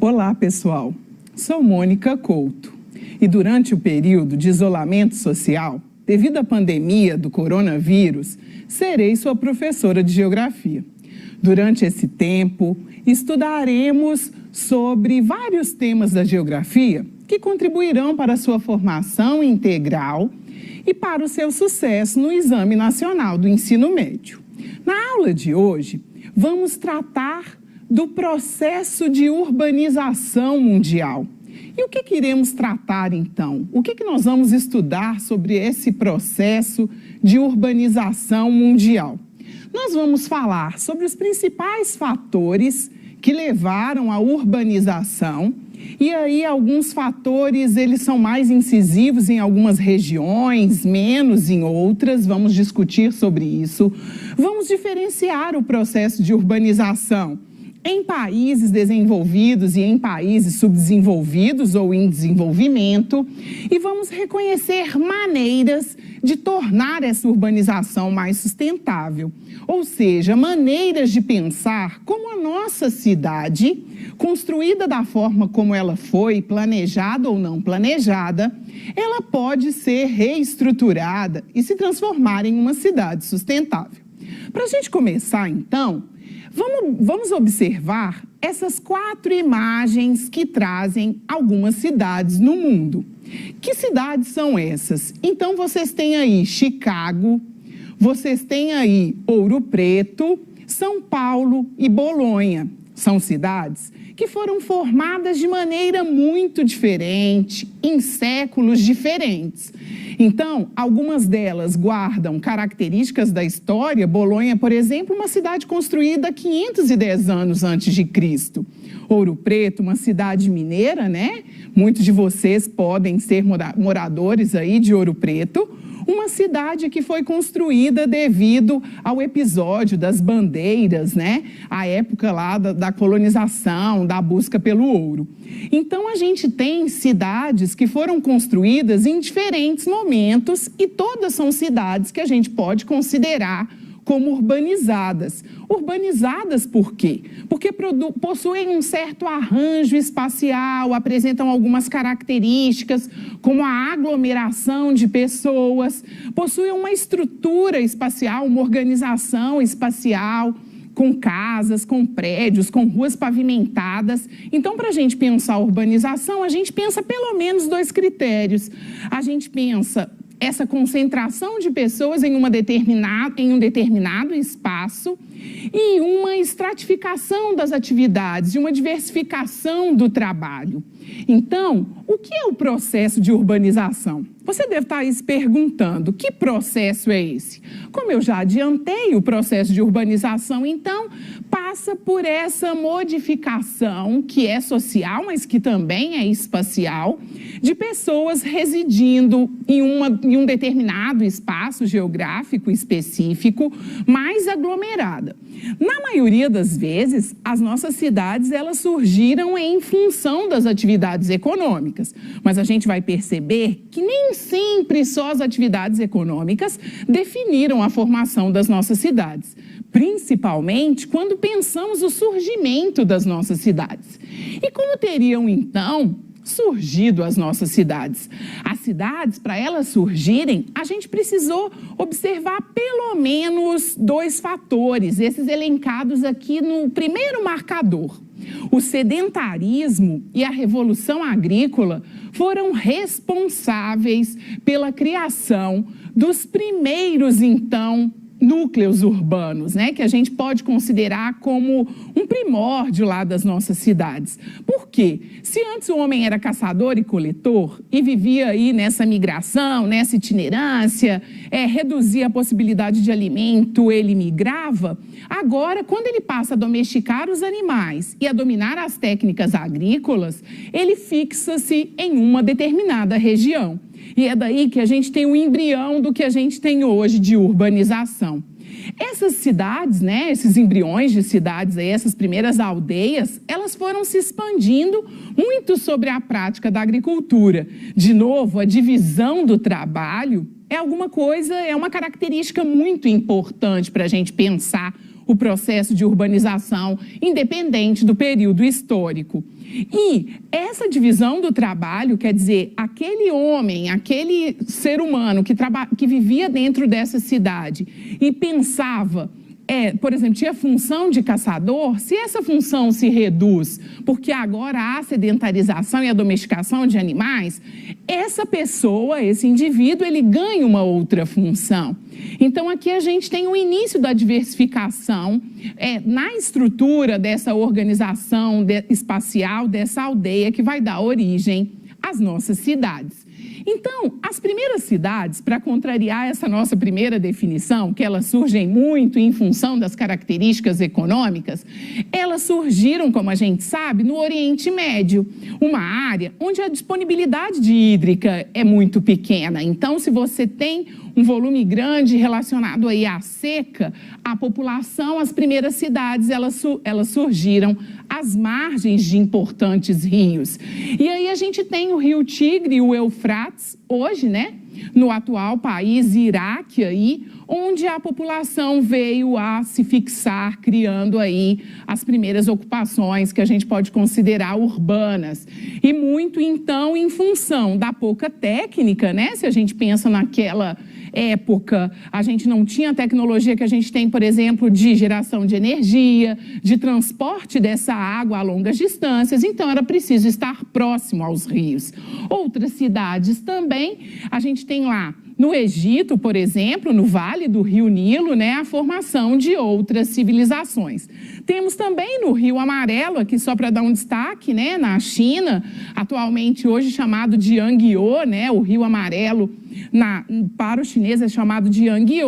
Olá, pessoal. Sou Mônica Couto e durante o período de isolamento social, devido à pandemia do coronavírus, serei sua professora de Geografia. Durante esse tempo, estudaremos sobre vários temas da Geografia que contribuirão para a sua formação integral e para o seu sucesso no Exame Nacional do Ensino Médio. Na aula de hoje, vamos tratar do processo de urbanização mundial. E o que iremos tratar, então? O que nós vamos estudar sobre esse processo de urbanização mundial? Nós vamos falar sobre os principais fatores que levaram à urbanização. E aí, alguns fatores, eles são mais incisivos em algumas regiões, menos em outras. Vamos discutir sobre isso. Vamos diferenciar o processo de urbanização em países desenvolvidos e em países subdesenvolvidos ou em desenvolvimento, e vamos reconhecer maneiras de tornar essa urbanização mais sustentável, ou seja, maneiras de pensar como a nossa cidade, construída da forma como ela foi, planejada ou não planejada, ela pode ser reestruturada e se transformar em uma cidade sustentável. Para a gente começar, então, vamos observar essas 4 imagens que trazem algumas cidades no mundo. Que cidades são essas? Então, vocês têm aí Chicago, vocês têm aí Ouro Preto, São Paulo e Bolonha. São cidades que foram formadas de maneira muito diferente, em séculos diferentes. Então, algumas delas guardam características da história. Bolonha, por exemplo, uma cidade construída 510 anos antes de Cristo. Ouro Preto, uma cidade mineira, né? Muitos de vocês podem ser moradores aí de Ouro Preto. Uma cidade que foi construída devido ao episódio das bandeiras, né? A época lá da colonização, da busca pelo ouro. Então, a gente tem cidades que foram construídas em diferentes momentos e todas são cidades que a gente pode considerar como urbanizadas. Urbanizadas por quê? Porque possuem um certo arranjo espacial, apresentam algumas características, como a aglomeração de pessoas, possuem uma estrutura espacial, uma organização espacial, com casas, com prédios, com ruas pavimentadas. Então, para a gente pensar a urbanização, a gente pensa pelo menos 2 critérios. A gente pensa essa concentração de pessoas em um determinado espaço e uma estratificação das atividades, e uma diversificação do trabalho. Então, o que é o processo de urbanização? Você deve estar aí se perguntando, que processo é esse? Como eu já adiantei, o processo de urbanização, então, passa por essa modificação que é social, mas que também é espacial, de pessoas residindo em um determinado espaço geográfico específico, mais aglomerada. Na maioria das vezes, as nossas cidades, elas surgiram em função das atividades econômicas, mas a gente vai perceber que nem sempre só as atividades econômicas definiram a formação das nossas cidades, principalmente quando pensamos o surgimento das nossas cidades. E como teriam, então, surgido as nossas cidades? As cidades, para elas surgirem, a gente precisou observar pelo menos 2 fatores, esses elencados aqui no primeiro marcador. O sedentarismo e a revolução agrícola foram responsáveis pela criação dos primeiros, então, núcleos urbanos, né, que a gente pode considerar como um primórdio lá das nossas cidades. Por quê? Se antes o homem era caçador e coletor e vivia aí nessa migração, nessa itinerância, reduzia a possibilidade de alimento, ele migrava. Agora, quando ele passa a domesticar os animais e a dominar as técnicas agrícolas, ele fixa-se em uma determinada região. E é daí que a gente tem o embrião do que a gente tem hoje de urbanização. Essas cidades, né, esses embriões de cidades, aí, essas primeiras aldeias, elas foram se expandindo muito sobre a prática da agricultura. De novo, a divisão do trabalho é uma característica muito importante para a gente pensar o processo de urbanização, independente do período histórico. E essa divisão do trabalho, quer dizer, aquele homem, aquele ser humano que vivia dentro dessa cidade e pensava, por exemplo, tinha função de caçador, se essa função se reduz porque agora há a sedentarização e a domesticação de animais, essa pessoa, esse indivíduo, ele ganha uma outra função. Então, aqui a gente tem o início da diversificação na estrutura dessa organização espacial, dessa aldeia que vai dar origem às nossas cidades. Então, as primeiras cidades, para contrariar essa nossa primeira definição, que elas surgem muito em função das características econômicas, elas surgiram, como a gente sabe, no Oriente Médio, uma área onde a disponibilidade de hídrica é muito pequena. Então, se você tem um volume grande relacionado aí à seca, a população, as primeiras cidades, elas surgiram às margens de importantes rios. E aí a gente tem o Rio Tigre e o Eufrates, hoje, né, no atual país Iraque aí, onde a população veio a se fixar, criando aí as primeiras ocupações que a gente pode considerar urbanas. E muito, então, em função da pouca técnica, né, se a gente pensa naquela época, a gente não tinha a tecnologia que a gente tem, por exemplo, de geração de energia, de transporte dessa água a longas distâncias, então era preciso estar próximo aos rios. Outras cidades também, a gente tem lá no Egito, por exemplo, no Vale do Rio Nilo, né, a formação de outras civilizações. Temos também no Rio Amarelo, aqui só para dar um destaque, né, na China, atualmente hoje chamado de Yangtze, né, o Rio Amarelo para os chineses é chamado de Yangtze,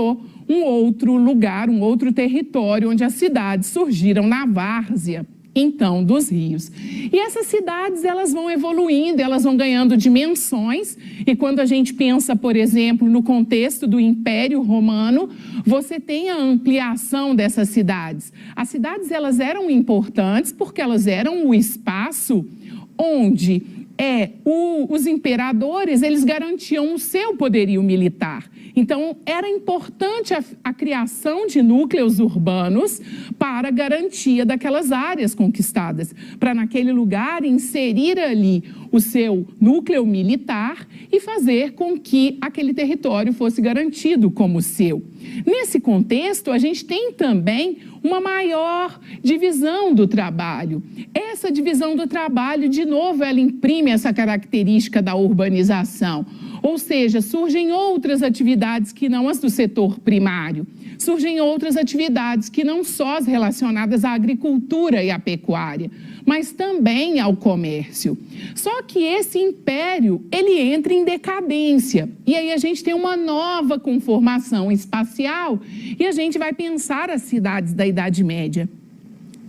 um outro lugar, um outro território onde as cidades surgiram na várzea, então, dos rios. E essas cidades, elas vão evoluindo, elas vão ganhando dimensões, e quando a gente pensa, por exemplo, no contexto do Império Romano, você tem a ampliação dessas cidades. As cidades, elas eram importantes porque elas eram o espaço onde os imperadores, eles garantiam o seu poderio militar. Então, era importante a criação de núcleos urbanos para a garantia daquelas áreas conquistadas, para naquele lugar inserir ali o seu núcleo militar e fazer com que aquele território fosse garantido como seu. Nesse contexto, a gente tem também uma maior divisão do trabalho. Essa divisão do trabalho, de novo, ela imprime essa característica da urbanização. Ou seja, surgem outras atividades que não as do setor primário. Surgem outras atividades que não só as relacionadas à agricultura e à pecuária, mas também ao comércio. Só que esse império, ele entra em decadência. E aí a gente tem uma nova conformação espacial e a gente vai pensar as cidades da Idade Média.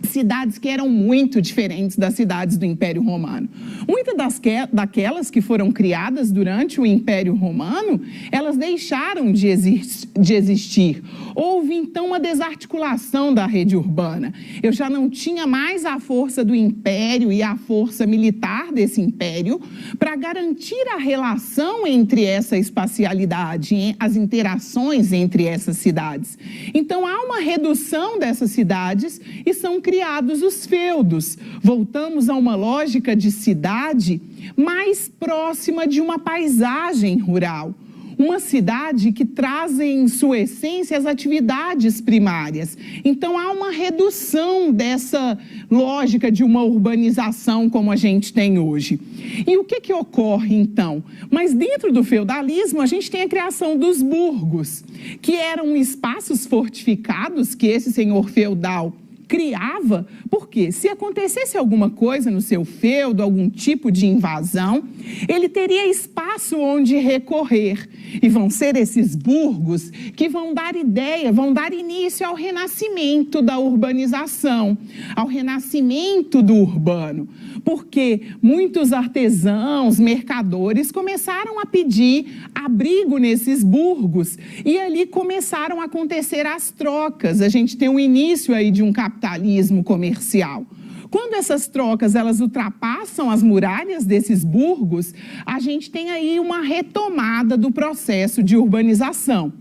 Cidades que eram muito diferentes das cidades do Império Romano. Muitas daquelas que foram criadas durante o Império Romano, elas deixaram de existir. Houve, então, uma desarticulação da rede urbana. Eu já não tinha mais a força do Império e a força militar desse Império para garantir a relação entre essa espacialidade, as interações entre essas cidades. Então, há uma redução dessas cidades e são criados os feudos. Voltamos a uma lógica de cidade mais próxima de uma paisagem rural. Uma cidade que traz em sua essência as atividades primárias. Então, há uma redução dessa lógica de uma urbanização como a gente tem hoje. E o que ocorre, então? Mas dentro do feudalismo, a gente tem a criação dos burgos, que eram espaços fortificados que esse senhor feudal criava, porque se acontecesse alguma coisa no seu feudo, algum tipo de invasão, ele teria espaço onde recorrer. E vão ser esses burgos que vão dar ideia, vão dar início ao renascimento da urbanização, ao renascimento do urbano. Porque muitos artesãos, mercadores começaram a pedir abrigo nesses burgos e ali começaram a acontecer as trocas. A gente tem o início aí de um capitalismo comercial. Quando essas trocas elas ultrapassam as muralhas desses burgos, a gente tem aí uma retomada do processo de urbanização,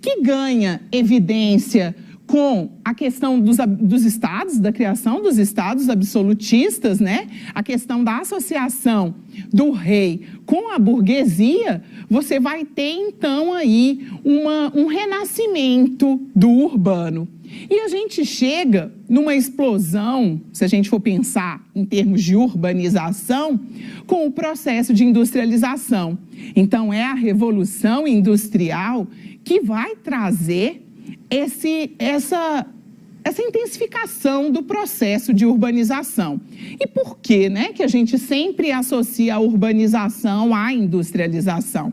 que ganha evidência com a questão dos estados, da criação dos estados absolutistas, né? A questão da associação do rei com a burguesia, você vai ter, então, aí um renascimento do urbano. E a gente chega numa explosão, se a gente for pensar em termos de urbanização, com o processo de industrialização. Então, é a Revolução Industrial que vai trazer essa intensificação do processo de urbanização. E por que, né, que a gente sempre associa a urbanização à industrialização?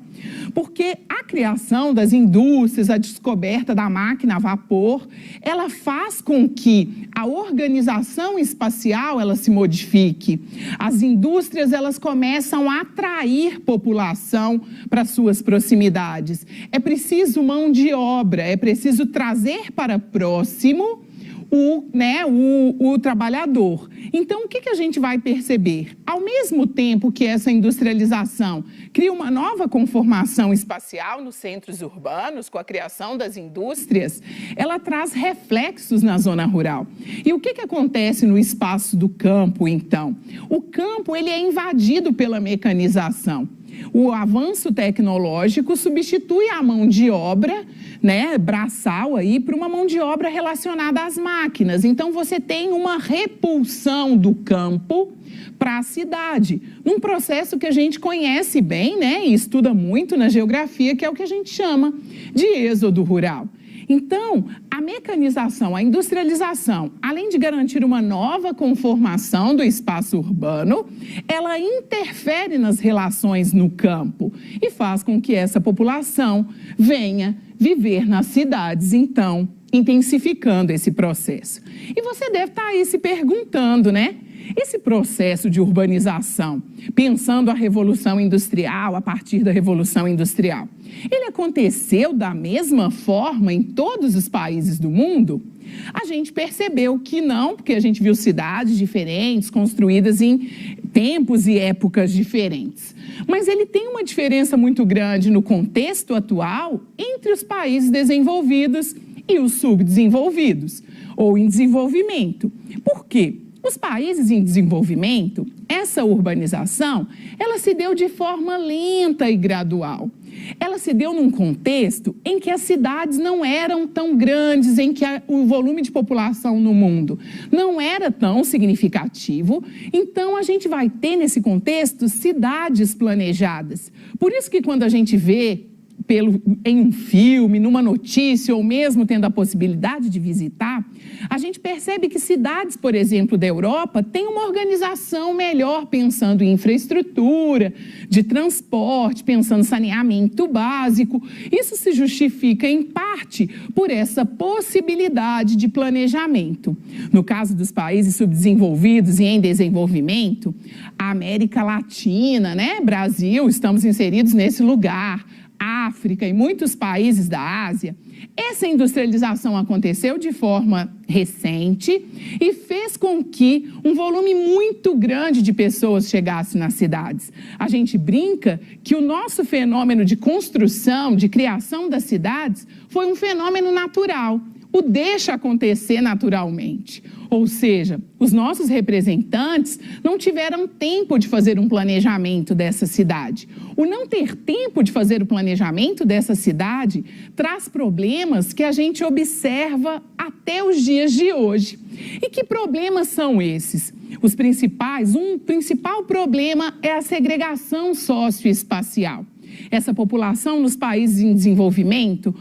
Porque a criação das indústrias, a descoberta da máquina a vapor, ela faz com que a organização espacial ela se modifique. As indústrias elas começam a atrair população para suas proximidades. É preciso mão de obra, é preciso trazer para próximo o trabalhador. Então, o que a gente vai perceber? Ao mesmo tempo que essa industrialização cria uma nova conformação espacial nos centros urbanos, com a criação das indústrias, ela traz reflexos na zona rural. E o que acontece no espaço do campo, então? O campo ele é invadido pela mecanização. O avanço tecnológico substitui a mão de obra, né, braçal aí, para uma mão de obra relacionada às máquinas. Então, você tem uma repulsão do campo para a cidade, num processo que a gente conhece bem, né, e estuda muito na geografia, que é o que a gente chama de êxodo rural. Então, a mecanização, a industrialização, além de garantir uma nova conformação do espaço urbano, ela interfere nas relações no campo e faz com que essa população venha viver nas cidades, então, intensificando esse processo. E você deve estar aí se perguntando, né? Esse processo de urbanização, pensando a Revolução Industrial, a partir da Revolução Industrial, ele aconteceu da mesma forma em todos os países do mundo? A gente percebeu que não, porque a gente viu cidades diferentes, construídas em tempos e épocas diferentes. Mas ele tem uma diferença muito grande no contexto atual entre os países desenvolvidos e os subdesenvolvidos, ou em desenvolvimento. Por quê? Os países em desenvolvimento, essa urbanização, ela se deu de forma lenta e gradual. Ela se deu num contexto em que as cidades não eram tão grandes, em que o volume de população no mundo não era tão significativo. Então, a gente vai ter, nesse contexto, cidades planejadas. Por isso que quando a gente vê em um filme, numa notícia, ou mesmo tendo a possibilidade de visitar, a gente percebe que cidades, por exemplo, da Europa, têm uma organização melhor, pensando em infraestrutura, de transporte, pensando em saneamento básico. Isso se justifica, em parte, por essa possibilidade de planejamento. No caso dos países subdesenvolvidos e em desenvolvimento, a América Latina, né, Brasil, estamos inseridos nesse lugar, África e muitos países da Ásia, essa industrialização aconteceu de forma recente e fez com que um volume muito grande de pessoas chegasse nas cidades. A gente brinca que o nosso fenômeno de construção, de criação das cidades, foi um fenômeno natural. O deixa acontecer naturalmente. Ou seja, os nossos representantes não tiveram tempo de fazer um planejamento dessa cidade. O não ter tempo de fazer o planejamento dessa cidade traz problemas que a gente observa até os dias de hoje. E que problemas são esses? Um principal problema é a segregação socioespacial. Essa população nos países em desenvolvimento,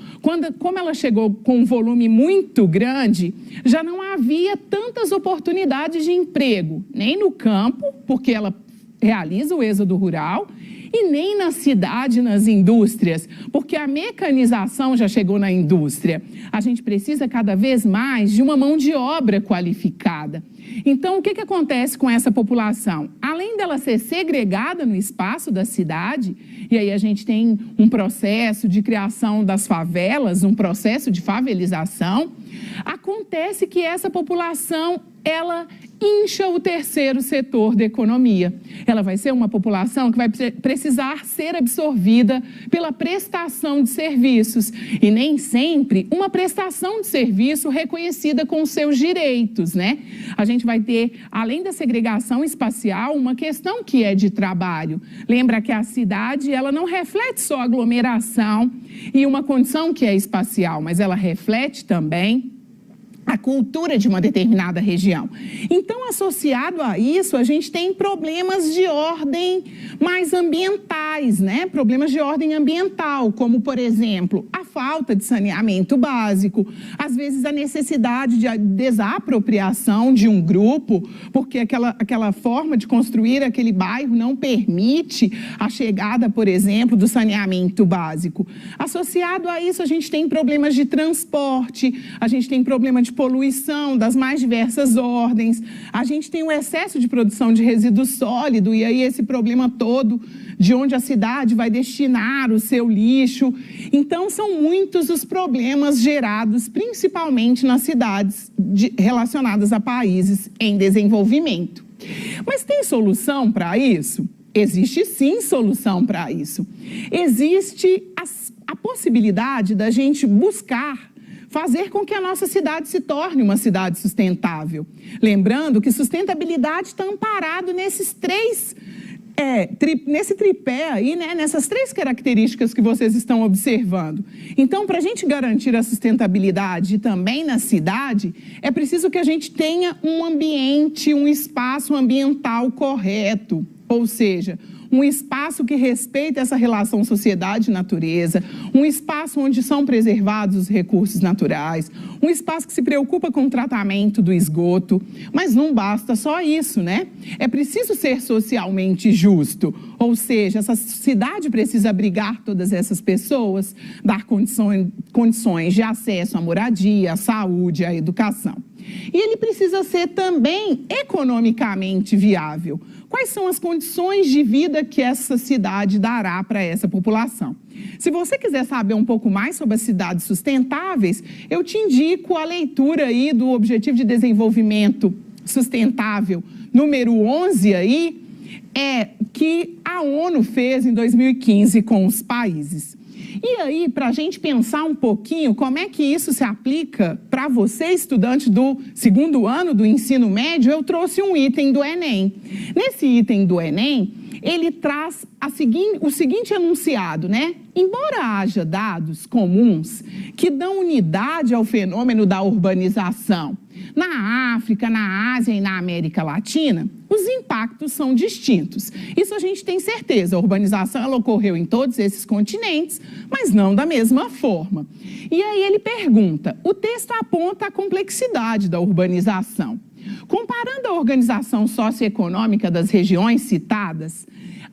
como ela chegou com um volume muito grande, já não havia tantas oportunidades de emprego, nem no campo, porque ela realiza o êxodo rural, e nem na cidade, nas indústrias, porque a mecanização já chegou na indústria. A gente precisa cada vez mais de uma mão de obra qualificada. Então, o que acontece com essa população? Além dela ser segregada no espaço da cidade, e aí a gente tem um processo de criação das favelas, um processo de favelização, acontece que essa população, ela incha o terceiro setor da economia. Ela vai ser uma população que vai precisar ser absorvida pela prestação de serviços e nem sempre uma prestação de serviço reconhecida com seus direitos, né? A gente vai ter, além da segregação espacial, uma questão que é de trabalho. Lembra que a cidade, ela não reflete só aglomeração e uma condição que é espacial, mas ela reflete também a cultura de uma determinada região. Então, associado a isso, a gente tem problemas de ordem mais ambientais, né? Problemas de ordem ambiental, como, por exemplo, a falta de saneamento básico, às vezes a necessidade de desapropriação de um grupo, porque aquela forma de construir aquele bairro não permite a chegada, por exemplo, do saneamento básico. Associado a isso, a gente tem problemas de transporte, a gente tem problema de poluição das mais diversas ordens, a gente tem o excesso de produção de resíduo sólido e aí esse problema todo de onde a cidade vai destinar o seu lixo. Então, são muitos os problemas gerados, principalmente nas cidades relacionadas a países em desenvolvimento. Mas tem solução para isso? Existe sim solução para isso. Existe a possibilidade da gente buscar fazer com que a nossa cidade se torne uma cidade sustentável. Lembrando que sustentabilidade está amparado nesses nesse tripé aí, né? Nessas três características que vocês estão observando. Então, para a gente garantir a sustentabilidade também na cidade, é preciso que a gente tenha um ambiente, um espaço ambiental correto, ou seja, um espaço que respeita essa relação sociedade-natureza, um espaço onde são preservados os recursos naturais, um espaço que se preocupa com o tratamento do esgoto. Mas não basta só isso, né? É preciso ser socialmente justo, ou seja, essa cidade precisa abrigar todas essas pessoas, dar condições de acesso à moradia, à saúde, à educação. E ele precisa ser também economicamente viável. Quais são as condições de vida que essa cidade dará para essa população? Se você quiser saber um pouco mais sobre as cidades sustentáveis, eu te indico a leitura aí do Objetivo de Desenvolvimento Sustentável número 11 aí, que a ONU fez em 2015 com os países. E aí, para a gente pensar um pouquinho como é que isso se aplica para você, estudante do segundo ano do ensino médio, eu trouxe um item do Enem. Nesse item do Enem, ele traz o seguinte enunciado, né? Embora haja dados comuns que dão unidade ao fenômeno da urbanização na África, na Ásia e na América Latina, os impactos são distintos. Isso a gente tem certeza. A urbanização ela ocorreu em todos esses continentes, mas não da mesma forma. E aí ele pergunta, o texto aponta a complexidade da urbanização. Comparando a organização socioeconômica das regiões citadas,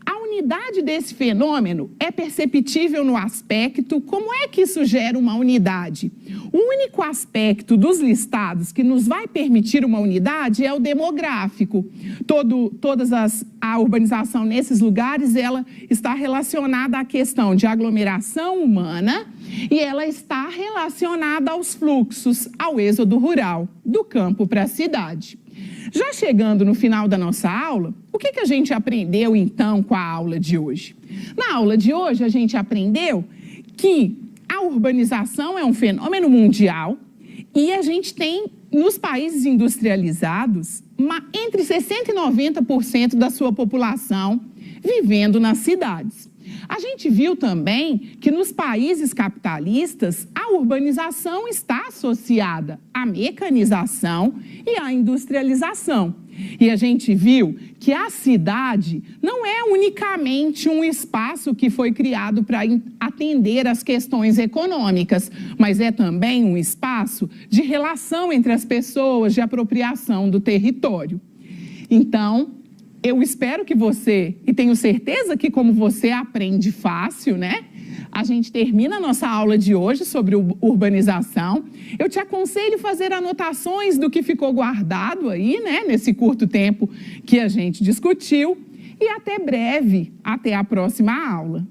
a unidade desse fenômeno é perceptível no aspecto como é que isso gera uma unidade. O único aspecto dos listados que nos vai permitir uma unidade é o demográfico. A urbanização nesses lugares ela está relacionada à questão de aglomeração humana e ela está relacionada aos fluxos, ao êxodo rural, do campo para a cidade. Já chegando no final da nossa aula, o que a gente aprendeu então com a aula de hoje? Na aula de hoje a gente aprendeu que a urbanização é um fenômeno mundial e a gente tem nos países industrializados entre 60% e 90% da sua população vivendo nas cidades. A gente viu também que nos países capitalistas a urbanização está associada à mecanização e à industrialização. E a gente viu que a cidade não é unicamente um espaço que foi criado para atender às questões econômicas, mas é também um espaço de relação entre as pessoas, de apropriação do território. Então, eu espero que você, e tenho certeza que como você aprende fácil, né? A gente termina a nossa aula de hoje sobre urbanização. Eu te aconselho a fazer anotações do que ficou guardado aí, né? Nesse curto tempo que a gente discutiu. E até breve, até a próxima aula.